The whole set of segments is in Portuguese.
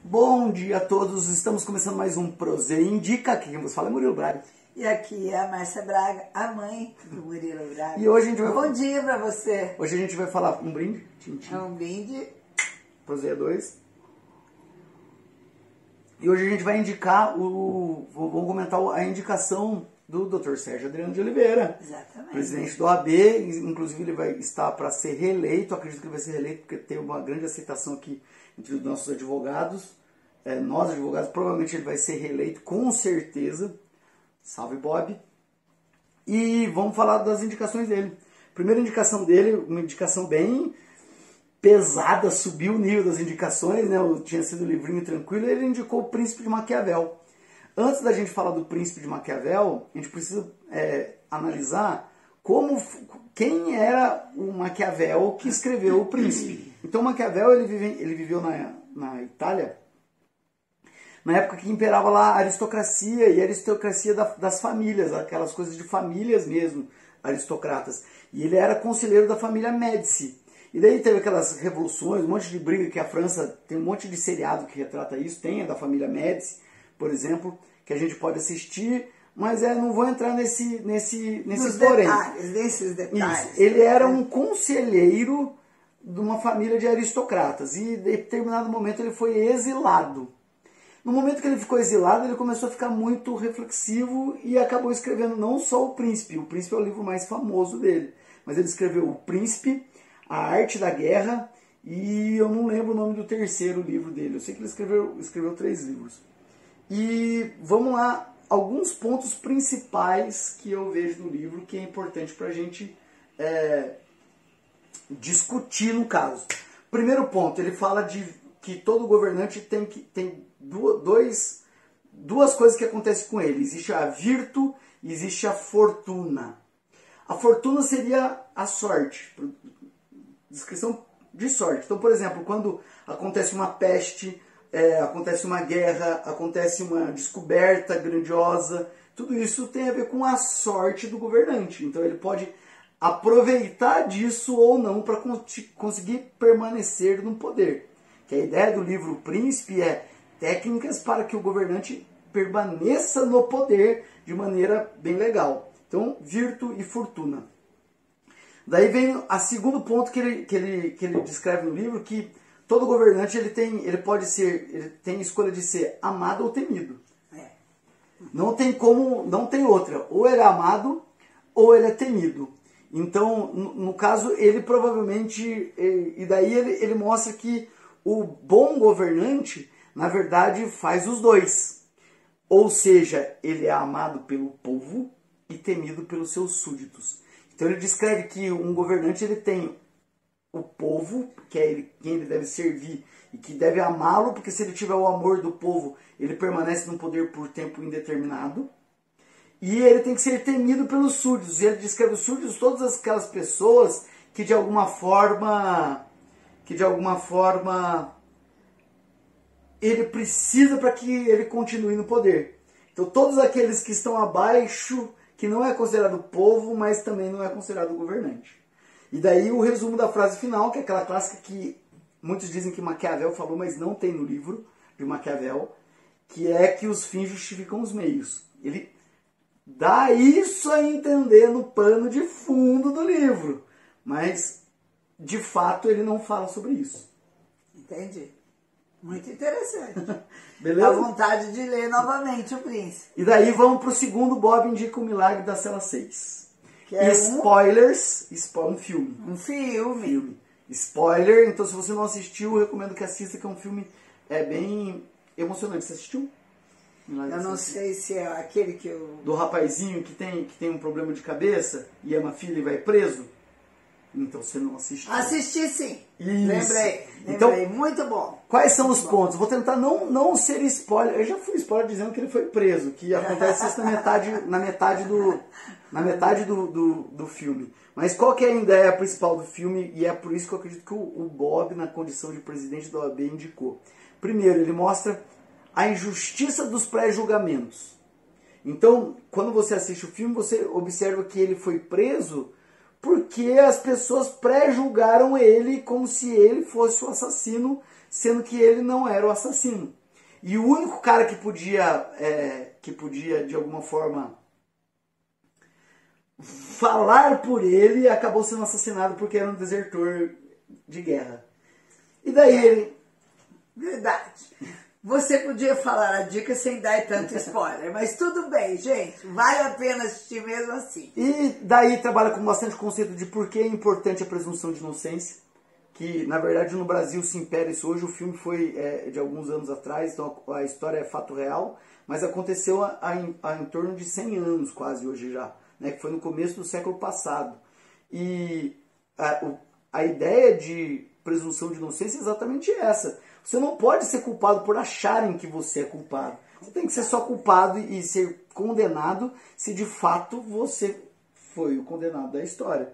Bom dia a todos, estamos começando mais um Prozeia Indica, aqui quem vos fala é Murilo Braga. E aqui é a Márcia Braga, a mãe do Murilo Braga. E hoje a gente vai... Bom dia pra você. Hoje a gente vai falar um brinde, É um brinde. Prozeia 2. E hoje a gente vai indicar vamos comentar a indicação do Dr. Sérgio Adriano de Oliveira. Exatamente. Presidente do OAB, inclusive ele vai estar para ser reeleito, acredito que ele vai ser reeleito porque tem uma grande aceitação aqui entre os nossos advogados. Nós advogados, provavelmente ele vai ser reeleito com certeza. Salve Bob. E vamos falar das indicações dele. Primeira indicação dele, uma indicação bem pesada, subiu o nível das indicações, né? Tinha sido um livrinho tranquilo, ele indicou o Príncipe de Maquiavel. Antes da gente falar do Príncipe de Maquiavel, a gente precisa analisar quem era o Maquiavel que escreveu o Príncipe. Então Maquiavel ele viveu na Itália, na época que imperava lá a aristocracia, e a aristocracia das famílias, aquelas coisas de famílias mesmo, aristocratas. E ele era conselheiro da família Médici. E daí teve aquelas revoluções, um monte de briga que a França, tem um monte de seriado que retrata isso, tem a da família Médici, por exemplo, que a gente pode assistir, mas não vou entrar nesses porém. Nesses detalhes. Isso. Ele era um conselheiro de uma família de aristocratas, e em determinado momento ele foi exilado. No momento que ele ficou exilado, ele começou a ficar muito reflexivo e acabou escrevendo não só o Príncipe. O Príncipe é o livro mais famoso dele, mas ele escreveu O Príncipe, A Arte da Guerra, e eu não lembro o nome do terceiro livro dele. Eu sei que ele escreveu 3 livros. E vamos lá, alguns pontos principais que eu vejo no livro que é importante para a gente discutir no caso. Primeiro ponto, ele fala de que todo governante tem duas coisas que acontecem com ele. Existe a virtu e existe a fortuna. A fortuna seria a sorte, descrição de sorte. Então, por exemplo, quando acontece uma peste, acontece uma guerra, acontece uma descoberta grandiosa, tudo isso tem a ver com a sorte do governante. Então ele pode aproveitar disso ou não para conseguir permanecer no poder. Que a ideia do livro Príncipe é técnicas para que o governante permaneça no poder de maneira bem legal. Então, virtu e fortuna. Daí vem o segundo ponto que ele descreve no livro, que todo governante ele tem escolha de ser amado ou temido. Não tem outra. Ou ele é amado ou ele é temido. Então, no caso, ele provavelmente... E daí ele mostra que o bom governante, na verdade, faz os dois. Ou seja, ele é amado pelo povo e temido pelos seus súditos. Então ele descreve que um governante ele tem o povo, que é quem ele deve servir e que deve amá-lo, porque se ele tiver o amor do povo, ele permanece no poder por tempo indeterminado. E ele tem que ser temido pelos súditos. E ele descreve os súditos, todas aquelas pessoas que de alguma forma ele precisa para que ele continue no poder. Então todos aqueles que estão abaixo, que não é considerado povo, mas também não é considerado governante. E daí o resumo da frase final, que é aquela clássica que muitos dizem que Maquiavel falou, mas não tem no livro de Maquiavel, que é que os fins justificam os meios. Ele dá isso a entender no pano de fundo do livro, mas de fato ele não fala sobre isso. Entendi. Muito interessante. Beleza? Dá vontade de ler novamente o Príncipe. E daí vamos pro segundo, Bob indica o Milagre da Cela 6. Que é Spoilers, um filme. Um filme. Spoiler, então se você não assistiu, eu recomendo que assista, que é um filme bem emocionante. Você assistiu? Eu não sei se é aquele que eu... Do rapazinho que tem um problema de cabeça e ama a filha e vai preso? Então você não assistiu. Assisti sim. Isso. Lembrei. Então, muito bom. Quais são os pontos? Vou tentar não ser spoiler. Eu já fui spoiler dizendo que ele foi preso, que acontece isso na metade do filme. Mas qual que é a ideia principal do filme? E é por isso que eu acredito que o Bob, na condição de presidente da OAB, indicou. Primeiro, ele mostra a injustiça dos pré-julgamentos. Então, quando você assiste o filme, você observa que ele foi preso porque as pessoas pré-julgaram ele como se ele fosse o assassino sendo que ele não era o assassino. E o único cara que podia de alguma forma falar por ele acabou sendo assassinado porque era um desertor de guerra. E daí ele... Verdade. Você podia falar a dica sem dar tanto spoiler, mas tudo bem, gente. Vale a pena assistir mesmo assim. E daí trabalha com bastante conceito de por que é importante a presunção de inocência. Que, na verdade, no Brasil se impera isso hoje. O filme foi de alguns anos atrás, então a história é fato real. Mas aconteceu em torno de 100 anos, quase hoje já. Né, que foi no começo do século passado. E a ideia de presunção de inocência é exatamente essa. Você não pode ser culpado por acharem que você é culpado. Você tem que ser só culpado e ser condenado se de fato você foi o condenado da história.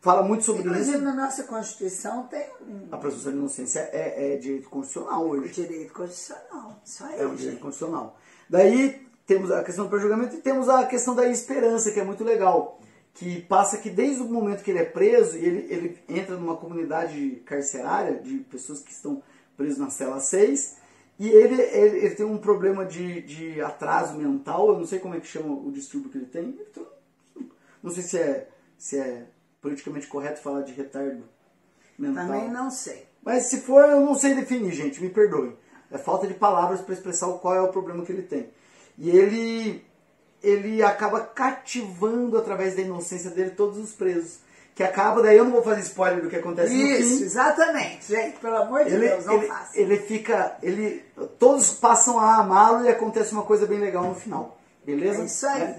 Fala muito sobre Inclusive, isso. na nossa Constituição tem A presunção de inocência é direito constitucional hoje. direito constitucional. Isso aí, É um direito constitucional. Daí temos a questão do pré-julgamento e temos a questão da esperança, que é muito legal. Que passa que desde o momento que ele é preso, ele entra numa comunidade carcerária de pessoas que estão presos na cela 6, e ele tem um problema de atraso mental, eu não sei como é que chama o distúrbio que ele tem, então, não sei se é politicamente correto falar de retardo mental. Também não sei. Mas se for, eu não sei definir, gente, me perdoem. É falta de palavras para expressar qual é o problema que ele tem. E ele acaba cativando através da inocência dele todos os presos. Que acaba, daí eu não vou fazer spoiler do que acontece no fim. Isso, exatamente. Gente, pelo amor de Deus, não faça. Todos passam a amá-lo e acontece uma coisa bem legal no final. Beleza? É isso aí. É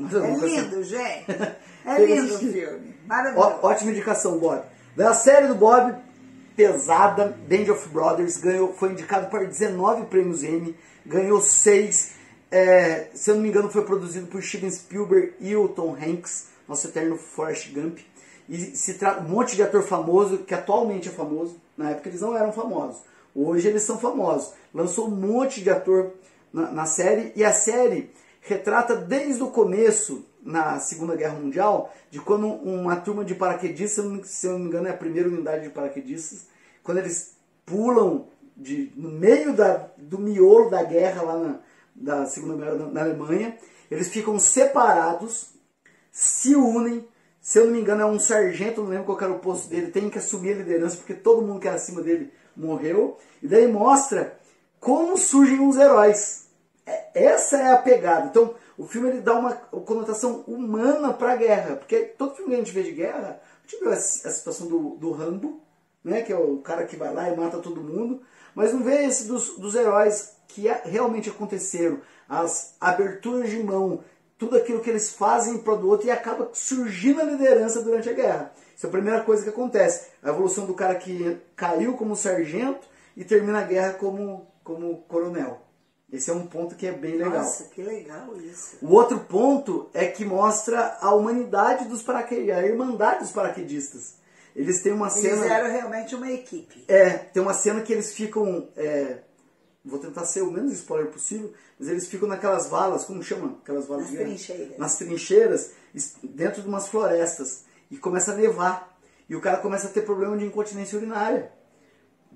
lindo, gente. É lindo o filme. Maravilhoso. Ótima indicação, Bob. Da série do Bob, pesada, Band of Brothers, foi indicado para 19 prêmios Emmy, ganhou 6. Se eu não me engano, foi produzido por Steven Spielberg e o Tom Hanks, nosso eterno Forrest Gump. E se trata um monte de ator famoso, que atualmente é famoso. Na época eles não eram famosos. Hoje eles são famosos. Lançou um monte de ator na série. E a série retrata desde o começo, na Segunda Guerra Mundial, de quando uma turma de paraquedistas, se eu não me engano é a primeira unidade de paraquedistas, quando eles pulam no meio do miolo da guerra lá da Segunda Guerra na Alemanha, eles ficam separados, se unem. Se eu não me engano, é um sargento, não lembro qual era o posto dele, tem que assumir a liderança, porque todo mundo que era acima dele morreu. E daí mostra como surgem os heróis. Essa é a pegada. Então, o filme ele dá uma conotação humana para a guerra. Porque todo filme que a gente vê de guerra, a gente viu a situação do Rambo, né, que é o cara que vai lá e mata todo mundo, mas não vê esse dos heróis que realmente aconteceram. As aberturas de mão, tudo aquilo que eles fazem para do outro, e acaba surgindo a liderança durante a guerra. Isso é a primeira coisa que acontece. A evolução do cara que caiu como sargento e termina a guerra como coronel. Esse é um ponto que é bem legal. Nossa, que legal isso. O outro ponto é que mostra a humanidade dos paraquedistas, a irmandade dos paraquedistas. Eles têm uma cena... Eles eram realmente uma equipe. Tem uma cena que eles ficam... vou tentar ser o menos spoiler possível, mas eles ficam naquelas valas, como chama? Aquelas valas Nas trincheiras. Nas trincheiras, dentro de umas florestas. E começa a nevar. E o cara começa a ter problema de incontinência urinária.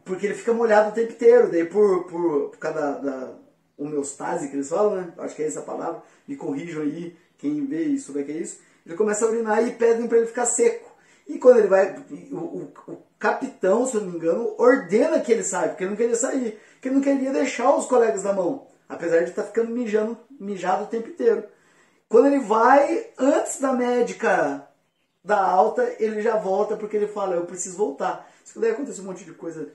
Porque ele fica molhado o tempo inteiro. Daí por causa da homeostase que eles falam, né? Acho que é essa a palavra. Me corrijam aí, quem vê e souber que é isso. Ele começa a urinar e pedem para ele ficar seco. E quando ele vai... O capitão, se eu não me engano, ordena que ele saia, porque ele não queria sair. Porque ele não queria deixar os colegas na mão. Apesar de estar ficando mijado o tempo inteiro. Quando ele vai, antes da médica dar alta, ele já volta porque ele fala, eu preciso voltar. Isso daí acontece um monte de coisa.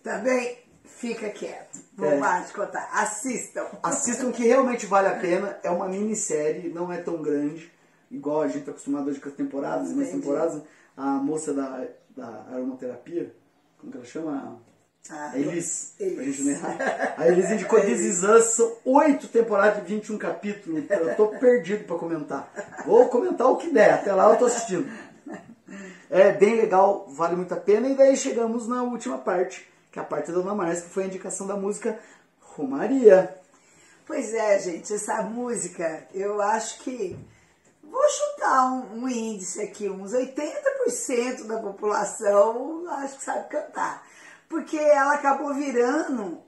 Também fica quieto. Vou mais te contar. Assistam. Assistam, que realmente vale a pena. É uma minissérie, não é tão grande. Igual a gente está acostumado hoje com as temporadas. Nas temporadas, a moça da aromaterapia, como que ela chama? A Elis. Pra gente não errar. A Elis indicou This Is Us. São 8 temporadas de 21 capítulos. Eu tô perdido para comentar. Vou comentar o que der. Até lá eu tô assistindo. É bem legal, vale muito a pena. E daí chegamos na última parte, que é a parte da Dona Márcia, que foi a indicação da música Romaria. Pois é, gente, essa música, eu acho que... Vou chutar um índice aqui, uns 80% da população acho que sabe cantar. porque ela acabou virando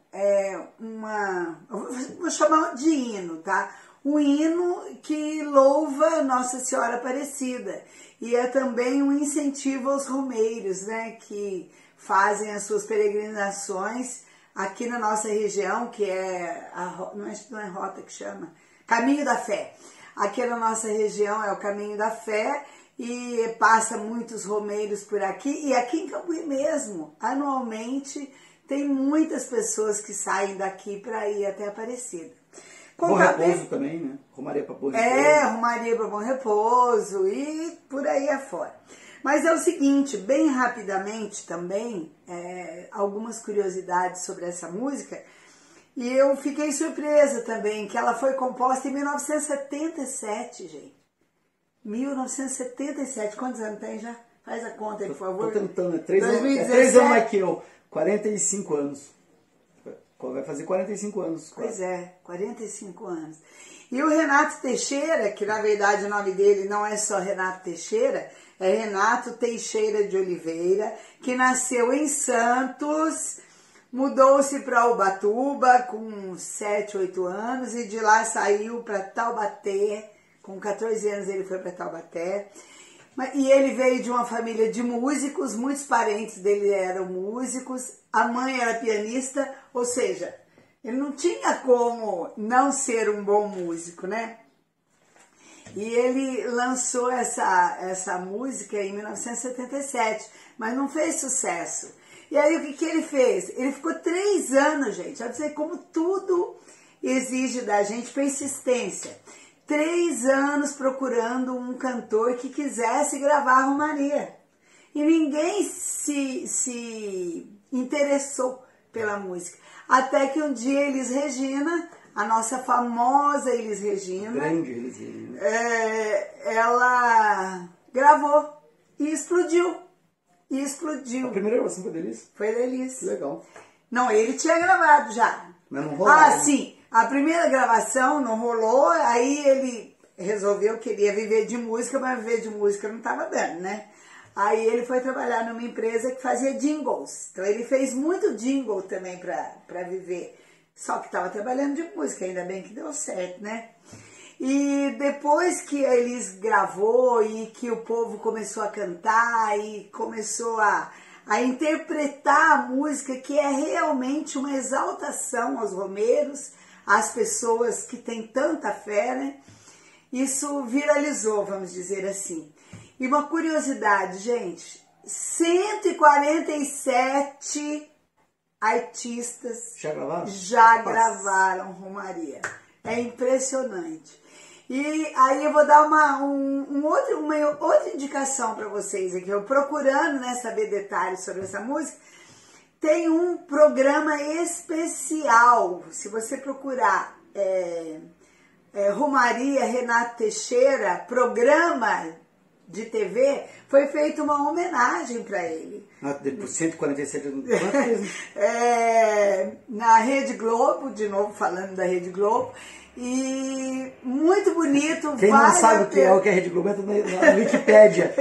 vou chamar de hino, tá? Um hino que louva Nossa Senhora Aparecida. E é também um incentivo aos romeiros, né? Que fazem as suas peregrinações aqui na nossa região, que é, não é rota que chama, Caminho da Fé. Aqui na nossa região é o Caminho da Fé e passa muitos romeiros por aqui. E aqui em Cambuí mesmo, anualmente, tem muitas pessoas que saem daqui para ir até Aparecida. Bom Repouso também, né? Romaria para Bom Repouso. Romaria para Bom Repouso e por aí afora. Mas é o seguinte, bem rapidamente também, algumas curiosidades sobre essa música. E eu fiquei surpresa também, que ela foi composta em 1977, gente. 1977, quantos anos tem já? Faz a conta aí, por favor. Tô tentando, 3 anos mais que eu, 45 anos. Vai fazer 45 anos. Pois é, 45 anos. E o Renato Teixeira, que na verdade o nome dele não é só Renato Teixeira, é Renato Teixeira de Oliveira, que nasceu em Santos, mudou-se para Ubatuba com 7, 8 anos e de lá saiu para Taubaté. Com 14 anos ele foi para Taubaté. E ele veio de uma família de músicos, muitos parentes dele eram músicos, a mãe era pianista, ou seja, ele não tinha como não ser um bom músico, né? E ele lançou essa música em 1977, mas não fez sucesso. E aí o que ele fez? Ele ficou 3 anos, gente, olha pra você como tudo exige da gente persistência. 3 anos procurando um cantor que quisesse gravar a Romaria. E ninguém se interessou pela música. Até que um dia Elis Regina, a nossa famosa Elis Regina, grande Elis Regina, ela gravou e explodiu. A primeira gravação foi da Elis? Foi da Elis. Que legal. Não, ele tinha gravado já. Mas não rolou. Sim. A primeira gravação não rolou, aí ele resolveu que queria viver de música, mas viver de música não estava dando, né? Aí ele foi trabalhar numa empresa que fazia jingles. Então ele fez muito jingle também para viver. Só que estava trabalhando de música, ainda bem que deu certo, né? E depois que eles gravou e que o povo começou a cantar e começou a interpretar a música, que é realmente uma exaltação aos romeiros, as pessoas que têm tanta fé, né? Isso viralizou, vamos dizer assim. E uma curiosidade, gente, 147 artistas já gravaram Romaria. É impressionante. E aí eu vou dar uma outra indicação para vocês aqui. Eu procurando, né, saber detalhes sobre essa música. Tem um programa especial, se você procurar Romaria Renato Teixeira, programa de TV, foi feita uma homenagem para ele. Por 147 anos. Na Rede Globo, de novo falando da Rede Globo, e muito bonito. Quem não sabe o que é a Rede Globo entra na Wikipédia.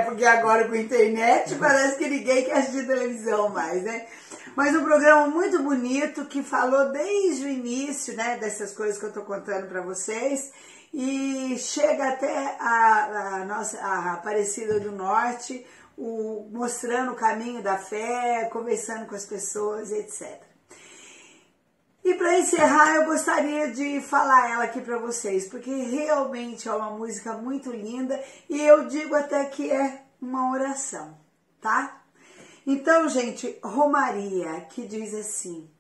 Porque agora com a internet parece que ninguém quer assistir televisão mais, né? Mas um programa muito bonito que falou desde o início, né, dessas coisas que eu tô contando para vocês e chega até a Aparecida do Norte, mostrando o caminho da fé, conversando com as pessoas, etc. E para encerrar, eu gostaria de falar ela aqui para vocês, porque realmente é uma música muito linda e eu digo até que é uma oração, tá? Então, gente, Romaria, que diz assim: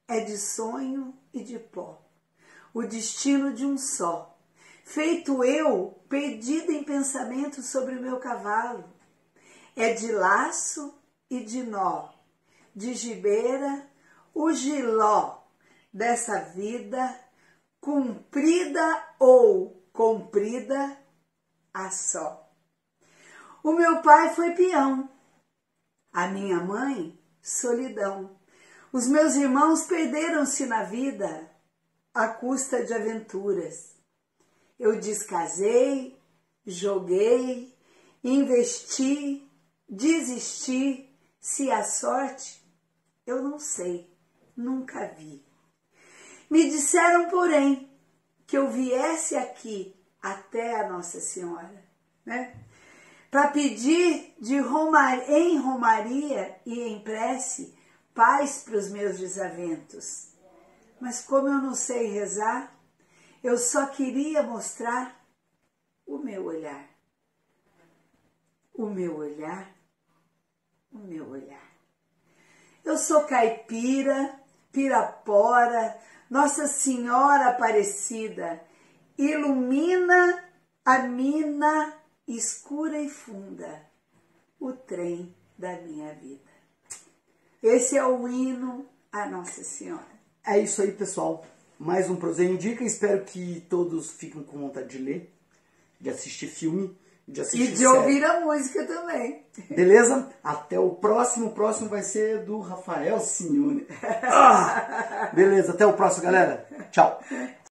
é de sonho e de pó, o destino de um só, feito eu, perdida em pensamento sobre o meu cavalo, é de laço e de nó, de gibeira, o giló, dessa vida, cumprida ou comprida a só. O meu pai foi peão, a minha mãe, solidão. Os meus irmãos perderam-se na vida à custa de aventuras. Eu descasei, joguei, investi, desistir, se a sorte, eu não sei, nunca vi. Me disseram, porém, que eu viesse aqui até a Nossa Senhora, né? Para pedir em romaria e em prece paz para os meus desaventos. Mas como eu não sei rezar, eu só queria mostrar o meu olhar. O meu olhar, o meu olhar. Eu sou caipira, pirapora, Nossa Senhora Aparecida, ilumina a mina escura e funda, o trem da minha vida. Esse é o hino à Nossa Senhora. É isso aí, pessoal. Mais um Proseio Indica. Espero que todos fiquem com vontade de ler, de assistir filme, de assistir e de ouvir a música também. Beleza? Até o próximo. O próximo vai ser do Rafael Signoni. Beleza, até o próximo, galera. Tchau.